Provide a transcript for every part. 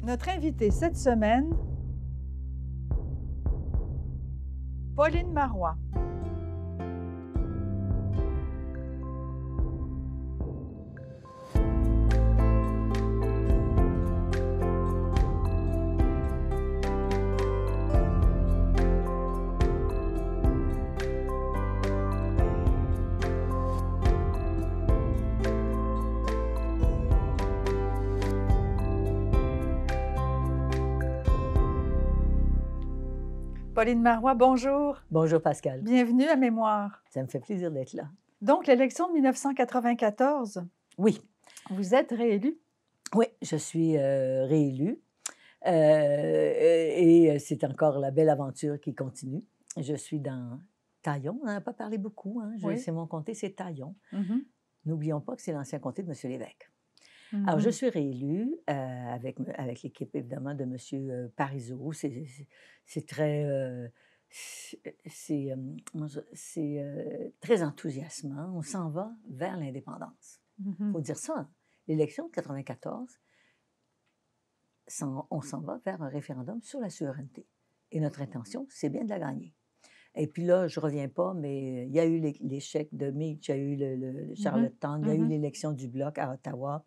Notre invitée cette semaine, Pauline Marois. Pauline Marois, bonjour. Bonjour Pascal. Bienvenue à Mémoire. Ça me fait plaisir d'être là. Donc, l'élection de 1994, Oui, vous êtes réélue. oui, je suis réélue et c'est encore la belle aventure qui continue. Je suis dans Taillon, on n'en a pas parlé beaucoup, hein? Oui. C'est mon comté, c'est Taillon. Mhm. N'oublions pas que c'est l'ancien comté de M. Lévesque. Mhm. Alors, je suis réélue avec l'équipe, évidemment, de M. Parizeau. C'est très... c'est très enthousiasmant. On s'en va vers l'indépendance. Il Mhm. faut dire ça. Hein. L'élection de 94, on s'en va vers un référendum sur la souveraineté. Et notre intention, c'est bien de la gagner. Et puis là, je ne reviens pas, mais il y a eu l'échec de Meach, il y a eu le Charlottetown, il y a eu l'élection du Bloc à Ottawa.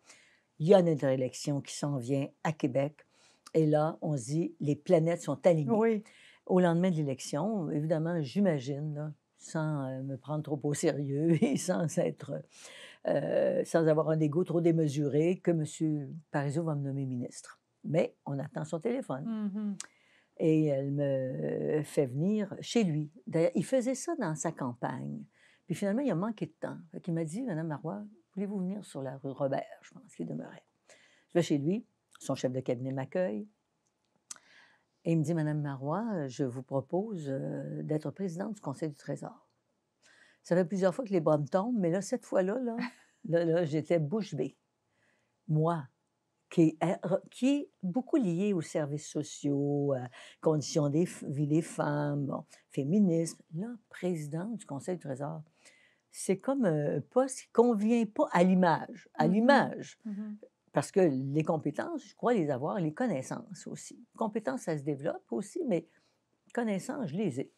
Il y a notre élection qui s'en vient à Québec. Et là, on se dit, les planètes sont alignées. Oui. Au lendemain de l'élection, évidemment, j'imagine, là, sans me prendre trop au sérieux et sans avoir un ego trop démesuré, que M. Parizeau va me nommer ministre. Mais on attend son téléphone. Mhm. Et elle me fait venir chez lui. D'ailleurs, il faisait ça dans sa campagne. Puis finalement, il a manqué de temps. Il m'a dit, Madame Marois, voulez-vous venir sur la rue Robert, je pense qu'il demeurait. Je vais chez lui, son chef de cabinet m'accueille. Et il me dit, Madame Marois, je vous propose d'être présidente du Conseil du Trésor. Ça fait plusieurs fois que les bras me tombent, mais là, cette fois-là, là, j'étais bouche bée. Moi, qui est beaucoup lié aux services sociaux, conditions de vie des femmes, bon, féminisme. Là, présidente du Conseil du Trésor, c'est comme un poste qui ne convient pas à l'image. Parce que les compétences, je crois les avoir, les connaissances aussi. Compétences, ça se développe aussi, mais connaissances, je les ai.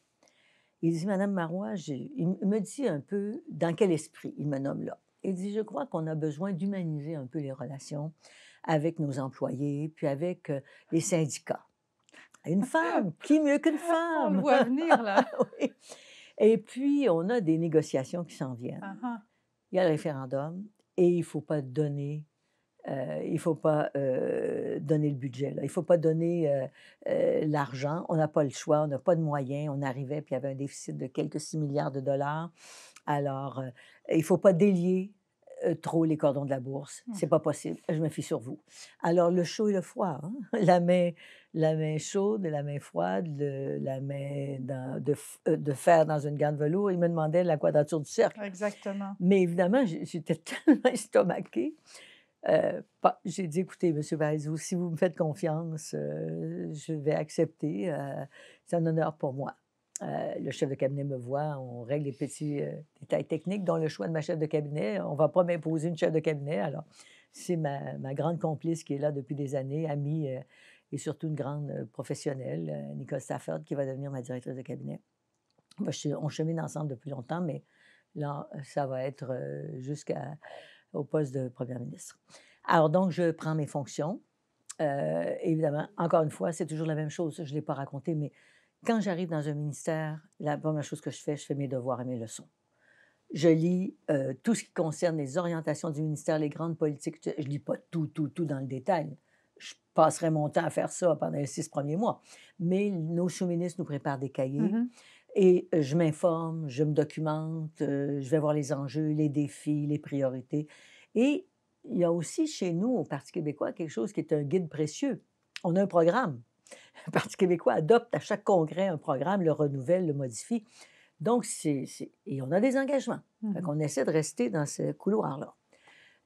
Il dit, Madame Marois, il me dit un peu dans quel esprit il me nomme là. Il dit, je crois qu'on a besoin d'humaniser un peu les relations avec nos employés, puis avec les syndicats. Une femme, qui mieux qu'une femme? On le voit venir, là. Oui. Et puis, on a des négociations qui s'en viennent. Uh-huh. Il y a le référendum et il ne faut pas donner... donner le budget. Là. Il ne faut pas donner l'argent. On n'a pas le choix, on n'a pas de moyens. On arrivait, puis il y avait un déficit de quelques 6 milliards de dollars. Alors, il ne faut pas délier trop les cordons de la bourse. C'est pas possible. Je me fie sur vous. Alors, le chaud et le froid. Hein? La main chaude et la main froide, la main de fer dans une gante velours. Il me demandait la quadrature du cercle. Exactement. Mais évidemment, j'étais tellement estomaquée. J'ai dit, écoutez, M. Parizeau, si vous me faites confiance, je vais accepter. C'est un honneur pour moi. Le chef de cabinet me voit, on règle les petits détails techniques, dont le choix de ma chef de cabinet. On ne va pas m'imposer une chef de cabinet. Alors, c'est ma grande complice qui est là depuis des années, amie et surtout une grande professionnelle, Nicole Stafford, qui va devenir ma directrice de cabinet. On chemine ensemble depuis longtemps, mais là, ça va être au poste de première ministre. Alors, donc, je prends mes fonctions. Évidemment, encore une fois, c'est toujours la même chose. Je ne l'ai pas raconté, mais quand j'arrive dans un ministère, la première chose que je fais mes devoirs et mes leçons. Je lis tout ce qui concerne les orientations du ministère, les grandes politiques. Je ne lis pas tout dans le détail. Je passerai mon temps à faire ça pendant les 6 premiers mois. Mais nos sous-ministres nous préparent des cahiers. Et je m'informe, je me documente, je vais voir les enjeux, les défis, les priorités. Et il y a aussi chez nous, au Parti québécois, quelque chose qui est un guide précieux. On a un programme. Le Parti québécois adopte à chaque congrès un programme, le renouvelle, le modifie. Donc, et on a des engagements. On essaie de rester dans ce couloir-là.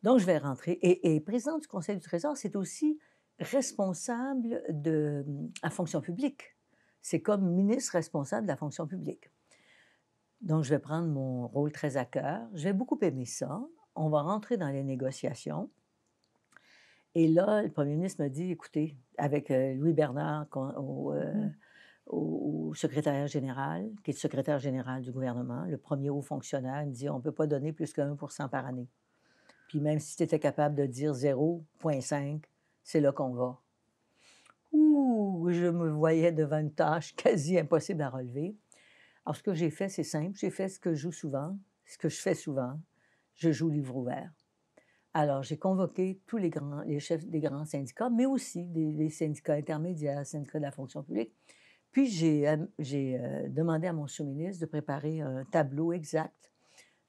Donc, je vais rentrer. Et président du Conseil du Trésor, c'est aussi responsable de la fonction publique. C'est comme ministre responsable de la fonction publique. Donc, je vais prendre mon rôle très à cœur. Je vais beaucoup aimer ça. On va rentrer dans les négociations. Et là, le premier ministre m'a dit, écoutez, avec Louis Bernard au secrétariat général, qui est le secrétaire général du gouvernement, le premier haut fonctionnaire, il me dit, on ne peut pas donner plus que 1 % par année. Puis même si tu étais capable de dire 0,5, c'est là qu'on va. Ouh, je me voyais devant une tâche quasi impossible à relever. Alors, ce que j'ai fait, c'est simple. J'ai fait ce que je joue souvent, ce que je fais souvent. Je joue livre ouvert. Alors, j'ai convoqué tous les chefs des grands syndicats, mais aussi des syndicats intermédiaires, syndicats de la fonction publique. Puis, j'ai demandé à mon sous-ministre de préparer un tableau exact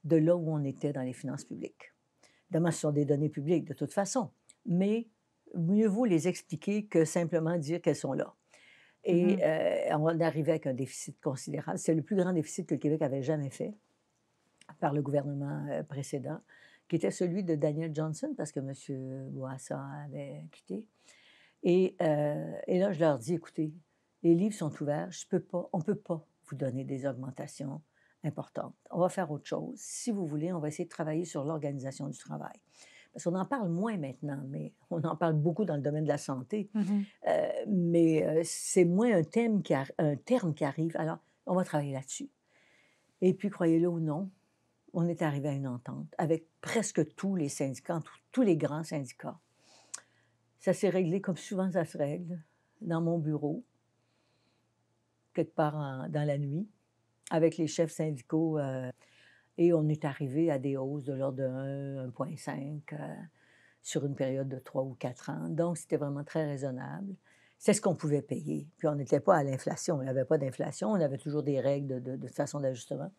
de là où on était dans les finances publiques. Évidemment, ce sont des données publiques de toute façon, mais mieux vaut les expliquer que simplement dire qu'elles sont là. Et on arrivait avec un déficit considérable. C'est le plus grand déficit que le Québec avait jamais fait par le gouvernement précédent, qui était celui de Daniel Johnson, parce que M. Bourassa avait quitté. Et là, je leur dis, écoutez, les livres sont ouverts, on ne peut pas vous donner des augmentations importantes. On va faire autre chose. Si vous voulez, on va essayer de travailler sur l'organisation du travail. Parce qu'on en parle moins maintenant, mais on en parle beaucoup dans le domaine de la santé. Mais c'est moins un terme qui arrive. Alors, on va travailler là-dessus. Et puis, croyez-le ou non, on est arrivé à une entente avec presque tous les syndicats, tous les grands syndicats. Ça s'est réglé comme souvent ça se règle, dans mon bureau, quelque part dans la nuit, avec les chefs syndicaux. Et on est arrivé à des hausses de l'ordre de 1,5 sur une période de 3 ou 4 ans. Donc, c'était vraiment très raisonnable. C'est ce qu'on pouvait payer. Puis, on n'était pas à l'inflation. Il n'y avait pas d'inflation. On avait toujours des règles de façon d'ajustement.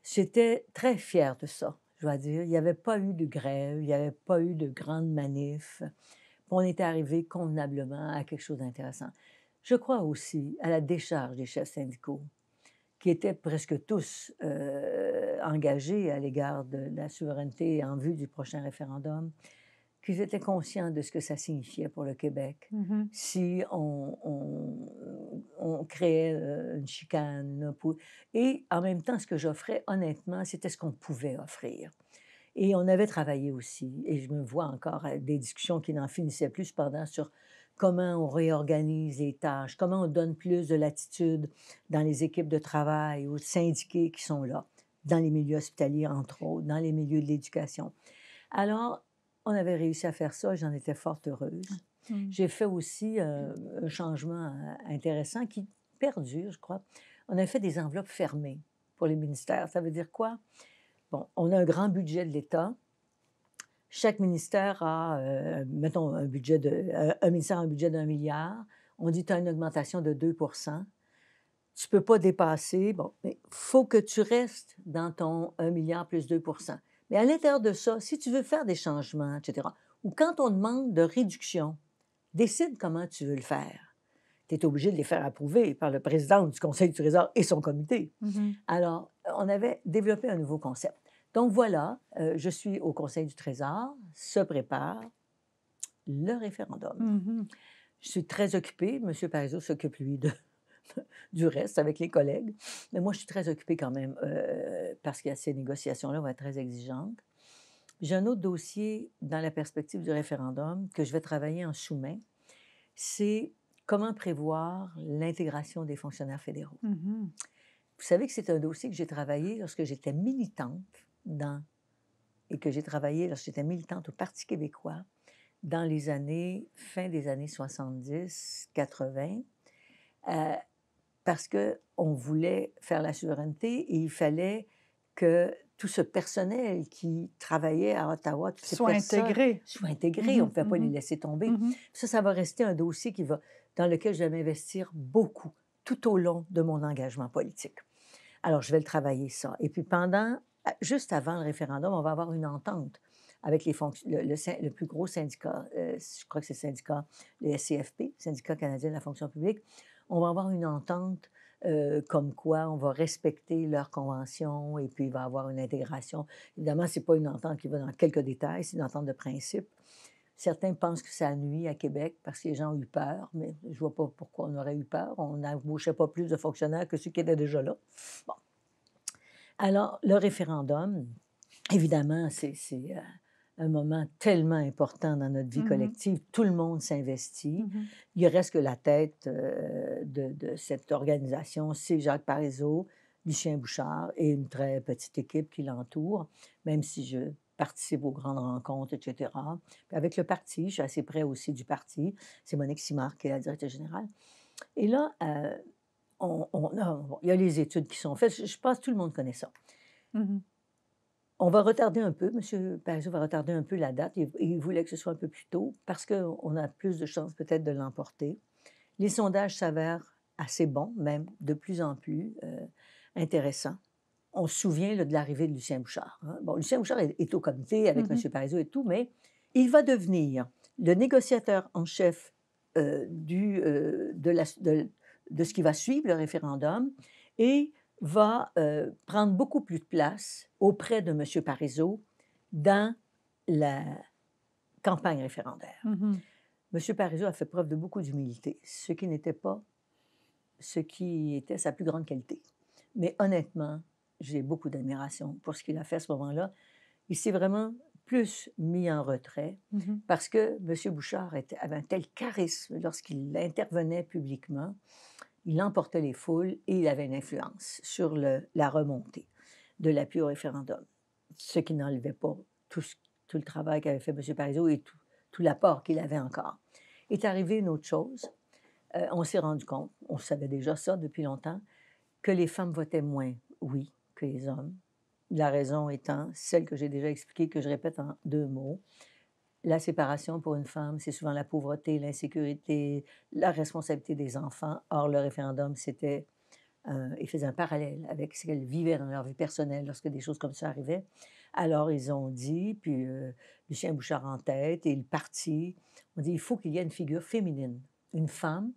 J'étais très fière de ça, je dois dire. Il n'y avait pas eu de grève, il n'y avait pas eu de grandes manifs. On était arrivé convenablement à quelque chose d'intéressant. Je crois aussi à la décharge des chefs syndicaux, qui étaient presque tous engagés à l'égard de la souveraineté en vue du prochain référendum, qu'ils étaient conscients de ce que ça signifiait pour le Québec si on créait une chicane. Et en même temps, ce que j'offrais, honnêtement, c'était ce qu'on pouvait offrir. Et on avait travaillé aussi, et je me vois encore à des discussions qui n'en finissaient plus cependant sur comment on réorganise les tâches, comment on donne plus de latitude dans les équipes de travail, aux syndiqués qui sont là, dans les milieux hospitaliers, entre autres, dans les milieux de l'éducation. Alors, on avait réussi à faire ça, j'en étais fort heureuse. J'ai fait aussi un changement intéressant qui perdure, je crois. On a fait des enveloppes fermées pour les ministères. Ça veut dire quoi? Bon, on a un grand budget de l'État. Chaque ministère a, mettons, un ministère a un budget d'1 milliard. On dit que tu as une augmentation de 2 %. Tu ne peux pas dépasser. Bon, mais il faut que tu restes dans ton 1 milliard plus 2 %. Mais à l'intérieur de ça, si tu veux faire des changements, etc., ou quand on demande de réduction, décide comment tu veux le faire. Tu es obligé de les faire approuver par le président du Conseil du Trésor et son comité. Alors, on avait développé un nouveau concept. Donc voilà, je suis au Conseil du Trésor, se prépare le référendum. Je suis très occupée. M. Parizeau s'occupe, lui, du reste avec les collègues. Mais moi, je suis très occupée quand même parce que ces négociations-là vont être très exigeantes. J'ai un autre dossier dans la perspective du référendum que je vais travailler en sous-main. C'est comment prévoir l'intégration des fonctionnaires fédéraux. Vous savez que c'est un dossier que j'ai travaillé lorsque j'étais militante et que j'ai travaillé lorsque j'étais militante au Parti québécois dans les fin des années 70, 80. Parce qu'on voulait faire la souveraineté et il fallait que tout ce personnel qui travaillait à Ottawa, toutes ces personnes soient intégrés. On ne pouvait pas les laisser tomber. Ça va rester un dossier dans lequel je vais m'investir beaucoup tout au long de mon engagement politique. Alors, je vais le travailler, ça. Et puis juste avant le référendum, on va avoir une entente avec le plus gros syndicat, je crois que c'est le syndicat, le SCFP, Syndicat canadien de la fonction publique. On va avoir une entente comme quoi on va respecter leurs conventions et puis il va y avoir une intégration. Évidemment, ce n'est pas une entente qui va dans quelques détails, c'est une entente de principe. Certains pensent que ça nuit à Québec parce que les gens ont eu peur, mais je ne vois pas pourquoi on aurait eu peur. On n'embauchait pas plus de fonctionnaires que ceux qui étaient déjà là. Bon. Alors, le référendum, évidemment, c'est un moment tellement important dans notre vie Mmh mh. collective. Tout le monde s'investit. Mmh. Il reste que la tête de cette organisation, c'est Jacques Parizeau, Lucien Bouchard et une très petite équipe qui l'entoure, même si je participe aux grandes rencontres, etc. Puis avec le parti, je suis assez près aussi du parti. C'est Monique Simard qui est la directrice générale. Et là, bon, il y a les études qui sont faites. Je pense que tout le monde connaît ça. Mmh. On va retarder un peu, M. Parizeau va retarder un peu la date. Il voulait que ce soit un peu plus tôt parce qu'on a plus de chances peut-être de l'emporter. Les sondages s'avèrent assez bons, même de plus en plus intéressants. On se souvient là, de l'arrivée de Lucien Bouchard. Hein. Bon, Lucien Bouchard est au comité avec Mmh. M. Parizeau et tout, mais il va devenir le négociateur en chef de ce qui va suivre le référendum et va prendre beaucoup plus de place auprès de M. Parizeau dans la campagne référendaire. Mmh. M. Parizeau a fait preuve de beaucoup d'humilité, ce qui n'était pas ce qui était sa plus grande qualité. Mais honnêtement, j'ai beaucoup d'admiration pour ce qu'il a fait à ce moment-là. Il s'est vraiment plus mis en retrait Mmh. parce que M. Bouchard avait un tel charisme lorsqu'il intervenait publiquement. Il emportait les foules et il avait une influence sur la remontée de l'appui au référendum, ce qui n'enlevait pas tout le travail qu'avait fait M. Parizeau et tout l'apport qu'il avait encore. Est arrivé une autre chose. On s'est rendu compte, on savait déjà ça depuis longtemps, que les femmes votaient moins oui que les hommes. La raison étant celle que j'ai déjà expliquée, que je répète en 2 mots. La séparation pour une femme, c'est souvent la pauvreté, l'insécurité, la responsabilité des enfants. Or, le référendum, il faisait un parallèle avec ce qu'elles vivaient dans leur vie personnelle lorsque des choses comme ça arrivaient. Alors, ils ont dit, puis Lucien Bouchard en tête et le parti, on dit il faut qu'il y ait une figure féminine, une femme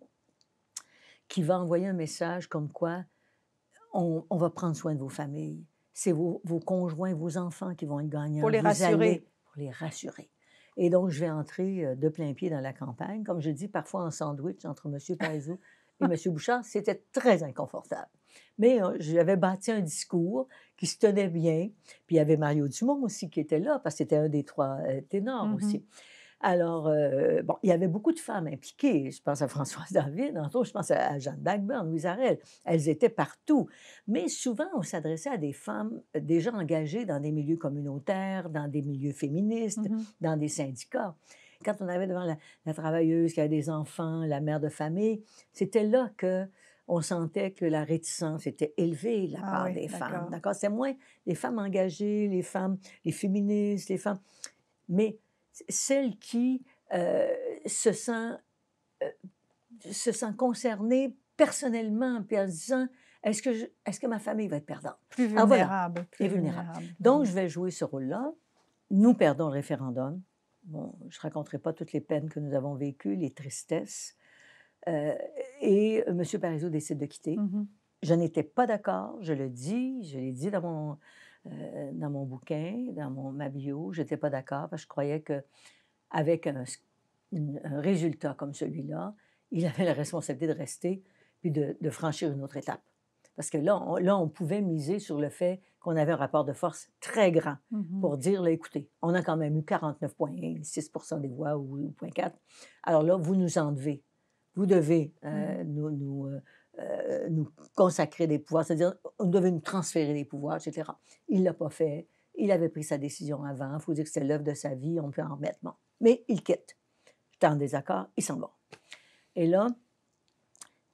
qui va envoyer un message comme quoi on va prendre soin de vos familles. C'est vos conjoints, vos enfants qui vont être gagnants. Pour les Vous rassurer. allez pour les rassurer. Et donc, je vais entrer de plein pied dans la campagne. Comme je dis, parfois en sandwich entre M. Parizeau et M. Bouchard, c'était très inconfortable. Mais j'avais bâti un discours qui se tenait bien. Puis il y avait Mario Dumont aussi qui était là, parce que c'était un des 3 ténors Mmh. aussi. Alors, bon, il y avait beaucoup de femmes impliquées. Je pense à Françoise David, entre autres, je pense à Jeanne Blackburn, Louise Arel. Elles étaient partout. Mais souvent, on s'adressait à des femmes déjà engagées dans des milieux communautaires, dans des milieux féministes, Mmh. dans des syndicats. Quand on avait devant la travailleuse qui avait des enfants, la mère de famille, c'était là que on sentait que la réticence était élevée de la Ah part oui, des femmes. d'accord. D'accord? C'est moins les femmes engagées, les femmes, les féministes, les femmes. Mais celle qui euh, se sent, euh, se sent concernée personnellement, puis en se disant, est-ce que ma famille va être perdante? Plus Ah voilà, vulnérable, et plus vulnérable. vulnérable. Donc, Mmh. je vais jouer ce rôle-là. Nous perdons le référendum. Bon, je ne raconterai pas toutes les peines que nous avons vécues, les tristesses. Euh, et M. Parizeau décide de quitter. Mmh. Je n'étais pas d'accord, je l'ai dit dans mon bouquin, ma bio, je n'étais pas d'accord parce que je croyais qu'avec un résultat comme celui-là, il avait la responsabilité de rester puis de franchir une autre étape. Parce que là, on pouvait miser sur le fait qu'on avait un rapport de force très grand Mmh. pour dire, là, écoutez, on a quand même eu 49,6 des voix ou 0,4. Alors là, vous nous enlevez. Vous devez nous consacrer des pouvoirs, c'est-à-dire, on devait nous transférer des pouvoirs, etc. Il ne l'a pas fait. Il avait pris sa décision avant. Il faut dire que c'était l'œuvre de sa vie. On peut en remettre. Bon. Mais il quitte. J'étais en désaccord. Il s'en va. Et là,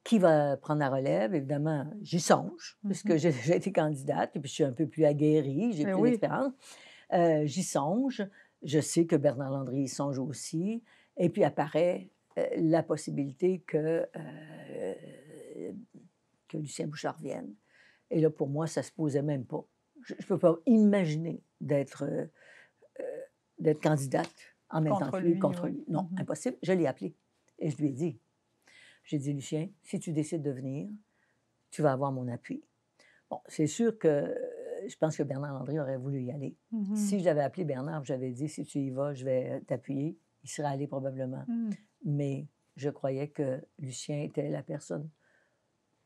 qui va prendre la relève? Évidemment, j'y songe, puisque j'ai déjà été candidate, et puis je suis un peu plus aguerrie, j'ai Mais plus oui. d'expérience. J'y songe. Je sais que Bernard Landry y songe aussi. Et puis apparaît la possibilité que Lucien Bouchard vienne. Et là, pour moi, ça ne se posait même pas. Je ne peux pas imaginer d'être candidate en même temps Contre que lui, lui, contre oui. lui. Non, Mhm. impossible. Je l'ai appelé et je lui ai dit, j'ai dit, Lucien, si tu décides de venir, tu vas avoir mon appui. Bon, c'est sûr que je pense que Bernard Landry aurait voulu y aller. Mhm. Si je l'avais appelé Bernard, j'avais dit, si tu y vas, je vais t'appuyer, il serait allé probablement. Mhm. Mais je croyais que Lucien était la personne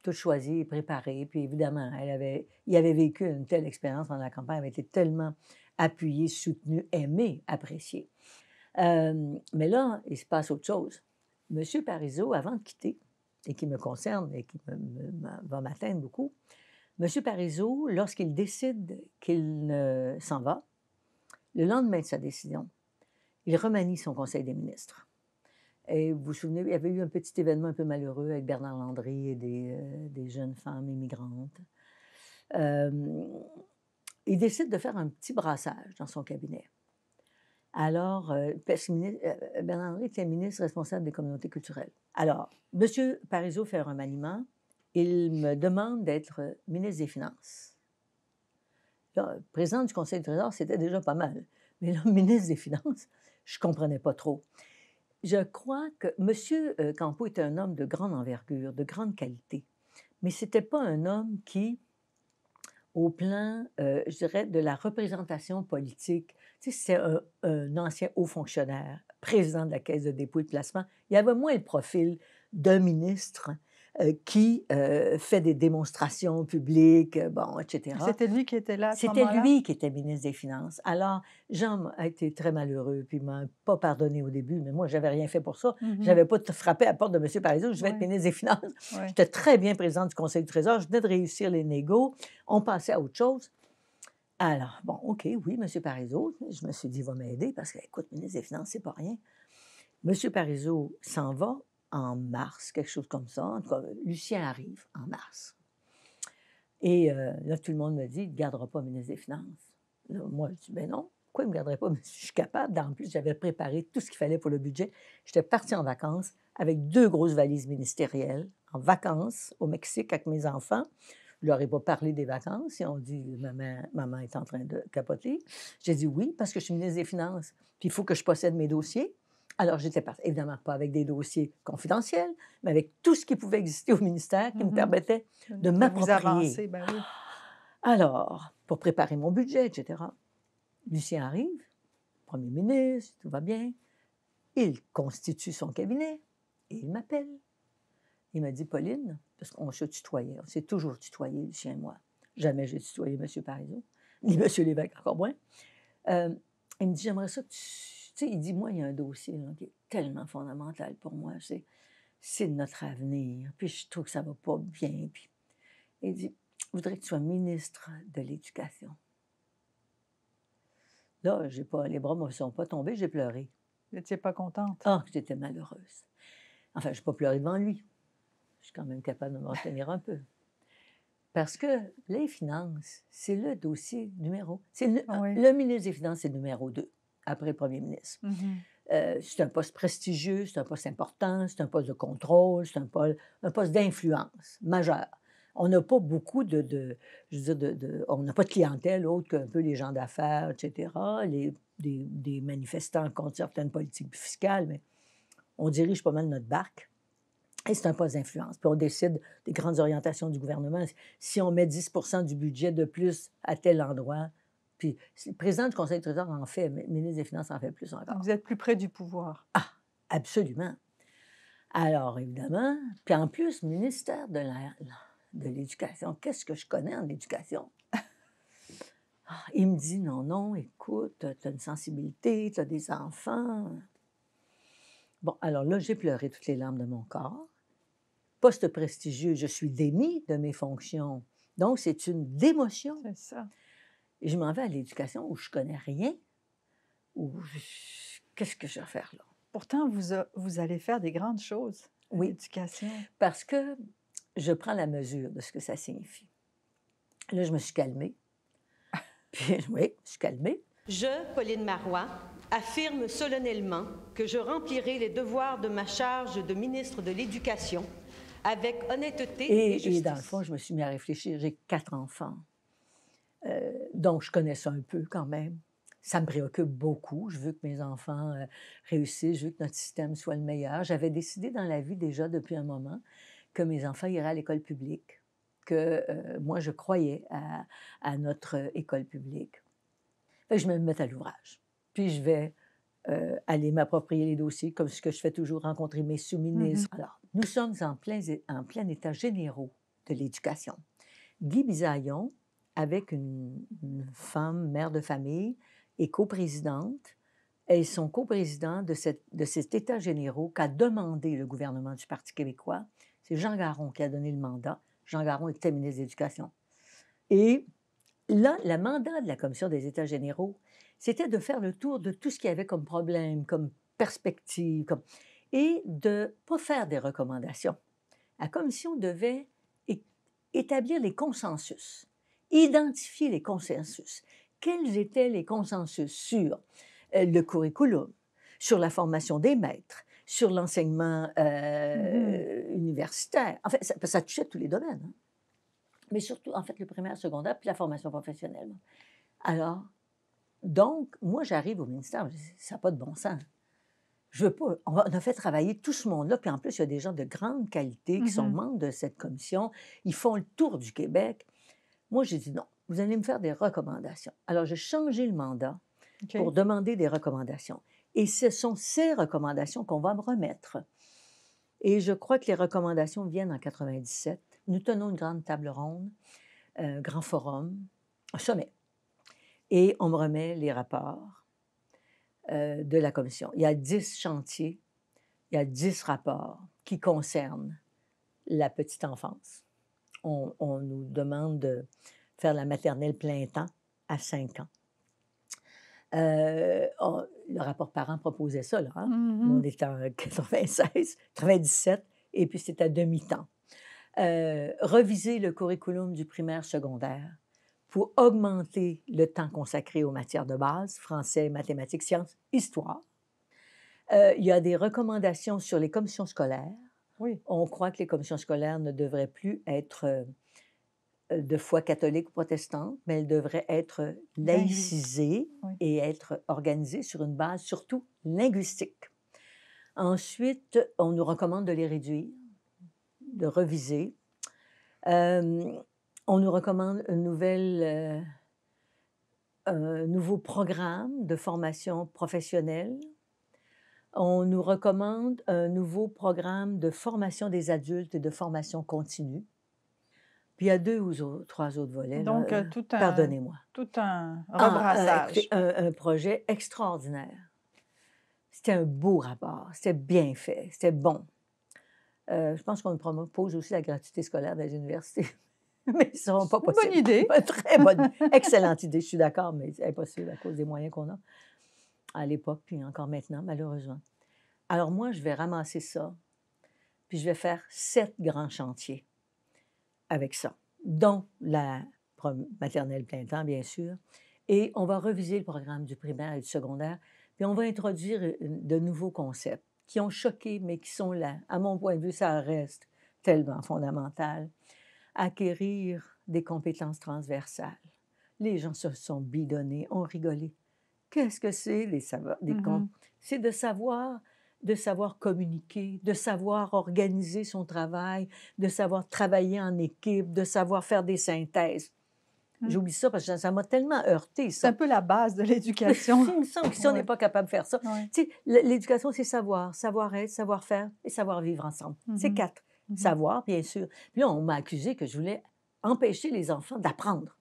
toute choisie et préparée. Puis évidemment, il avait vécu une telle expérience pendant la campagne, elle avait été tellement appuyé, soutenu, aimé, apprécié. Mais là, il se passe autre chose. M. Parizeau, avant de quitter, et qui me concerne et qui va m'atteindre beaucoup, M. Parizeau, lorsqu'il décide qu'il s'en va, le lendemain de sa décision, il remanie son conseil des ministres. Et vous vous souvenez, il y avait eu un petit événement un peu malheureux avec Bernard Landry et des jeunes femmes immigrantes. Il décide de faire un petit brassage dans son cabinet. Alors, parce que Bernard Landry était ministre responsable des communautés culturelles. Alors, M. Parizeau fait un remaniement. Il me demande d'être ministre des Finances. Là, président du Conseil du Trésor, c'était déjà pas mal. Mais là, ministre des Finances, je ne comprenais pas trop. Je crois que M. Campeau était un homme de grande envergure, de grande qualité. Mais ce n'était pas un homme qui, au plan, je dirais, de la représentation politique, tu sais, c'est un ancien haut fonctionnaire, président de la Caisse de dépôt et de placement. Il avait moins le profil d'un ministre qui fait des démonstrations publiques, bon, etc. C'était lui qui était là à ce C'était moment-là? lui qui était ministre des Finances. Alors, Jean a été très malheureux, puis il ne m'a pas pardonné au début, mais moi, je n'avais rien fait pour ça. Je n'avais pas frappé à la porte de M. Parizeau, je vais être ministre des Finances. J'étais très bien présidente du Conseil du Trésor, je venais de réussir les négos, on passait à autre chose. Alors, bon, OK, oui, M. Parizeau, je me suis dit, il va m'aider, parce que, écoute, ministre des Finances, c'est pas rien. M. Parizeau s'en va en mars, quelque chose comme ça. En tout cas, Lucien arrive en mars. Et là, tout le monde me dit, il ne gardera pas ministre des Finances. Là, moi, je dis, ben non, pourquoi il ne me garderait pas? Je suis capable. En plus, j'avais préparé tout ce qu'il fallait pour le budget. J'étais partie en vacances avec 2 grosses valises ministérielles, en vacances au Mexique avec mes enfants. Je ne leur ai pas parlé des vacances. Ils ont dit, maman est en train de capoter. J'ai dit oui, parce que je suis ministre des Finances. Puis il faut que je possède mes dossiers. Alors, j'étais partie, évidemment pas avec des dossiers confidentiels, mais avec tout ce qui pouvait exister au ministère qui me permettait de m'approprier. Ben oui. Alors, pour préparer mon budget, etc., Lucien arrive, premier ministre, tout va bien. Il constitue son cabinet et il m'appelle. Il m'a dit, Pauline, parce qu'on se tutoyait, on s'est toujours tutoyé, Lucien et moi. Jamais j'ai tutoyé M. Parizeau, ni M. Lévesque, encore moins. Il me dit, j'aimerais ça que tu sais, il dit, moi, il y a un dossier là, qui est tellement fondamental pour moi. C'est notre avenir. Puis je trouve que ça ne va pas bien. Puis il dit, je voudrais que tu sois ministre de l'Éducation. Là, les bras ne me sont pas tombés, j'ai pleuré. Vous n'étiez pas contente? Ah, j'étais malheureuse. Enfin, je n'ai pas pleuré devant lui. Je suis quand même capable de me retenir un peu. Parce que les finances, c'est le dossier numéro. Le ministre des Finances, c'est le numéro 2, après le premier ministre. C'est un poste prestigieux, c'est un poste important, c'est un poste de contrôle, c'est un poste d'influence majeur. On n'a pas beaucoup on n'a pas de clientèle autre qu'un peu les gens d'affaires, etc., des manifestants contre certaines politiques fiscales, mais on dirige pas mal notre barque. Et c'est un poste d'influence. Puis on décide des grandes orientations du gouvernement. Si on met 10 du budget de plus à tel endroit, puis le président du Conseil du Trésor en fait, mais le ministre des Finances en fait plus encore. Vous êtes plus près du pouvoir. Ah, absolument. Alors, évidemment, puis en plus, ministère de l'Éducation, qu'est-ce que je connais en éducation? Il me dit, non, écoute, tu as une sensibilité, tu as des enfants. Bon, alors là, j'ai pleuré toutes les larmes de mon corps. Poste prestigieux, je suis démis de mes fonctions. Donc, c'est une démotion. C'est ça. Et je m'en vais à l'éducation où je ne connais rien. Qu'est-ce que je vais faire là? Pourtant, vous allez faire des grandes choses à l'éducation. Parce que je prends la mesure de ce que ça signifie. Là, je me suis calmée. Puis, oui, je suis calmée. Je, Pauline Marois, affirme solennellement que je remplirai les devoirs de ma charge de ministre de l'Éducation avec honnêteté et justice. Et dans le fond, je me suis mis à réfléchir. J'ai 4 enfants. Donc, je connais ça un peu quand même. Ça me préoccupe beaucoup. Je veux que mes enfants réussissent. Je veux que notre système soit le meilleur. J'avais décidé dans la vie déjà depuis un moment que mes enfants iraient à l'école publique, que moi, je croyais à notre école publique. Fait que je me mets à l'ouvrage. Puis je vais aller m'approprier les dossiers, comme ce que je fais toujours, rencontrer mes sous-ministres. Alors, nous sommes en plein état généraux de l'éducation. Guy Bisaillon avec une femme, mère de famille et coprésidente. Elles sont coprésidents de cet État généraux qu'a demandé le gouvernement du Parti québécois. C'est Jean Garon qui a donné le mandat. Jean Garon était ministre de l'Éducation. Et là, le mandat de la Commission des États généraux, c'était de faire le tour de tout ce qu'il y avait comme problème, comme perspective, et de ne pas faire des recommandations. La Commission devait établir les consensus, identifier les consensus. Quels étaient les consensus sur le curriculum, sur la formation des maîtres, sur l'enseignement universitaire? En fait, ça touchait tous les domaines. Hein? Mais surtout, en fait, le primaire, secondaire, puis la formation professionnelle. Alors, donc, moi, j'arrive au ministère, je dis, ça n'a pas de bon sens. Je veux pas. On a fait travailler tout ce monde-là, puis en plus, il y a des gens de grande qualité qui sont membres de cette commission. Ils font le tour du Québec. Moi, j'ai dit non, vous allez me faire des recommandations. Alors, j'ai changé le mandat pour demander des recommandations. Et ce sont ces recommandations qu'on va me remettre. Et je crois que les recommandations viennent en 97. Nous tenons une grande table ronde, un grand forum, un sommet. Et on me remet les rapports de la commission. Il y a 10 chantiers, il y a 10 rapports qui concernent la petite enfance. On nous demande de faire la maternelle plein temps à 5 ans. Le rapport parent proposait ça, là. Hein? On était en 96, 97, et puis c'était à demi-temps. Reviser le curriculum du primaire secondaire pour augmenter le temps consacré aux matières de base, français, mathématiques, sciences, histoire. Il y a des recommandations sur les commissions scolaires. Oui. On croit que les commissions scolaires ne devraient plus être de foi catholique ou protestante, mais elles devraient être laïcisées et être organisées sur une base surtout linguistique. Ensuite, on nous recommande de les réduire, de reviser. On nous recommande un nouveau programme de formation professionnelle. On nous recommande un nouveau programme de formation des adultes et de formation continue. Puis il y a 2 ou 3 autres volets. Donc, là, pardonnez-moi. Tout un rebrassage. Un projet extraordinaire. C'était un beau rapport. C'était bien fait. C'était bon. Je pense qu'on nous propose aussi la gratuité scolaire dans les universités. Mais ce ne sera pas possible. Bonne idée. Très bonne, excellente idée, je suis d'accord, mais c'est impossible à cause des moyens qu'on a à l'époque, puis encore maintenant, malheureusement. Alors moi, je vais ramasser ça, puis je vais faire 7 grands chantiers avec ça, dont la maternelle plein temps, bien sûr, et on va reviser le programme du primaire et du secondaire, puis on va introduire de nouveaux concepts qui ont choqué, mais qui sont là. À mon point de vue, ça reste tellement fondamental. Acquérir des compétences transversales. Les gens se sont bidonnés, ont rigolé. Qu'est-ce que c'est, c'est de savoir communiquer, de savoir organiser son travail, de savoir travailler en équipe, de savoir faire des synthèses. J'oublie ça parce que ça m'a tellement heurté. C'est un peu la base de l'éducation. Il me semble que si on n'est pas capable de faire ça, l'éducation, c'est savoir-être, savoir-faire et savoir-vivre ensemble. C'est 4. Savoir, bien sûr. Puis là, on m'a accusé que je voulais empêcher les enfants d'apprendre.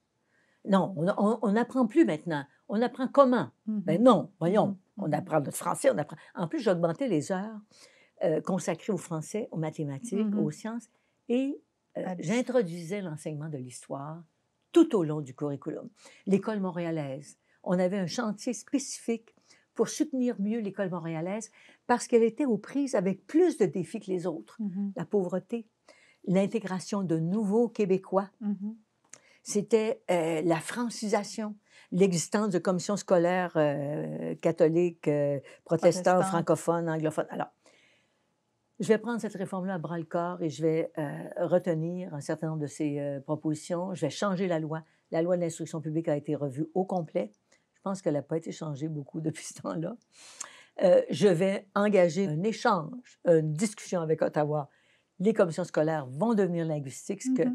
Non, on n'apprend plus maintenant. On apprend comment? Ben non, voyons. On apprend notre français, on apprend. En plus, j'ai augmenté les heures consacrées au français, aux mathématiques, aux sciences, et j'introduisais l'enseignement de l'histoire tout au long du curriculum. L'École montréalaise, on avait un chantier spécifique pour soutenir mieux l'École montréalaise parce qu'elle était aux prises avec plus de défis que les autres. La pauvreté, l'intégration de nouveaux Québécois. C'était la francisation, l'existence de commissions scolaires catholiques, protestantes, francophones, anglophones. Alors, je vais prendre cette réforme-là à bras-le-corps et je vais retenir un certain nombre de ces propositions. Je vais changer la loi. La loi de l'instruction publique a été revue au complet. Je pense qu'elle n'a pas été changée beaucoup depuis ce temps-là. Je vais engager un échange, une discussion avec Ottawa. Les commissions scolaires vont devenir linguistiques, ce que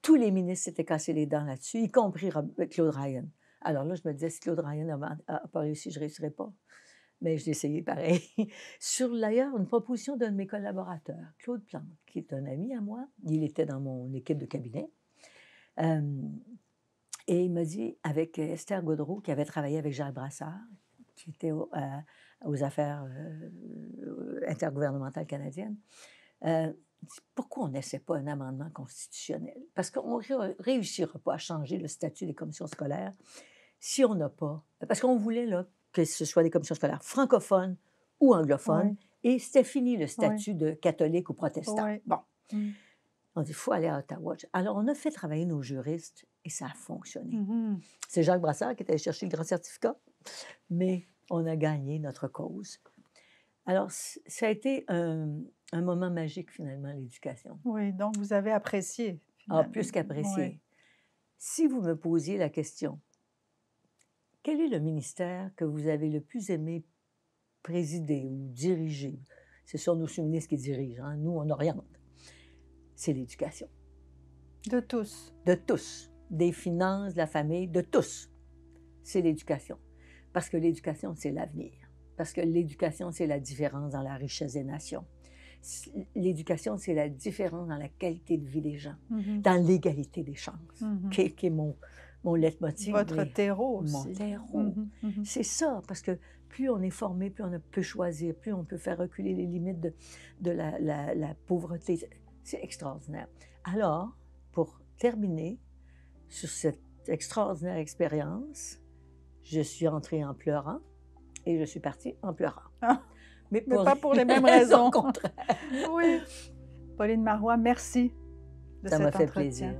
tous les ministres s'étaient cassés les dents là-dessus, y compris Claude Ryan. Alors là, je me disais, si Claude Ryan n'a pas réussi, je ne réussirais pas. Mais j'ai essayé pareil. Sur, d'ailleurs, une proposition d'un de mes collaborateurs, Claude Plante, qui est un ami à moi. Il était dans mon équipe de cabinet. Et il m'a dit, avec Esther Gaudreault, qui avait travaillé avec Jacques Brassard, qui était aux affaires intergouvernementales canadiennes, pourquoi on n'essaie pas un amendement constitutionnel? Parce qu'on ne réussira pas à changer le statut des commissions scolaires si on n'a pas... Parce qu'on voulait là, que ce soit des commissions scolaires francophones ou anglophones, et c'était fini le statut de catholique ou protestant. Bon. On dit, il faut aller à Ottawa. Alors, on a fait travailler nos juristes et ça a fonctionné. C'est Jacques Brassard qui est allé chercher le grand certificat, mais on a gagné notre cause. Alors, ça a été un moment magique, finalement, l'éducation. Oui, donc vous avez apprécié. Ah, plus qu'apprécié. Oui. Si vous me posiez la question, quel est le ministère que vous avez le plus aimé présider ou diriger? C'est sûr, nos sous-ministres qui dirigent, hein? Nous, on oriente. C'est l'éducation. De tous. De tous. Des finances, de la famille, de tous. C'est l'éducation. Parce que l'éducation, c'est l'avenir. Parce que l'éducation, c'est la différence dans la richesse des nations. L'éducation, c'est la différence dans la qualité de vie des gens, dans l'égalité des chances, qui est mon leitmotiv. Votre terreau aussi. Mon terreau. C'est ça, parce que plus on est formé, plus on peut choisir, plus on peut faire reculer les limites de la pauvreté. C'est extraordinaire. Alors, pour terminer sur cette extraordinaire expérience, je suis entrée en pleurant et je suis partie en pleurant. Ah, mais pas pour les mêmes raisons. Au contraire. Oui. Pauline Marois, merci de cet entretien. Ça m'a fait plaisir.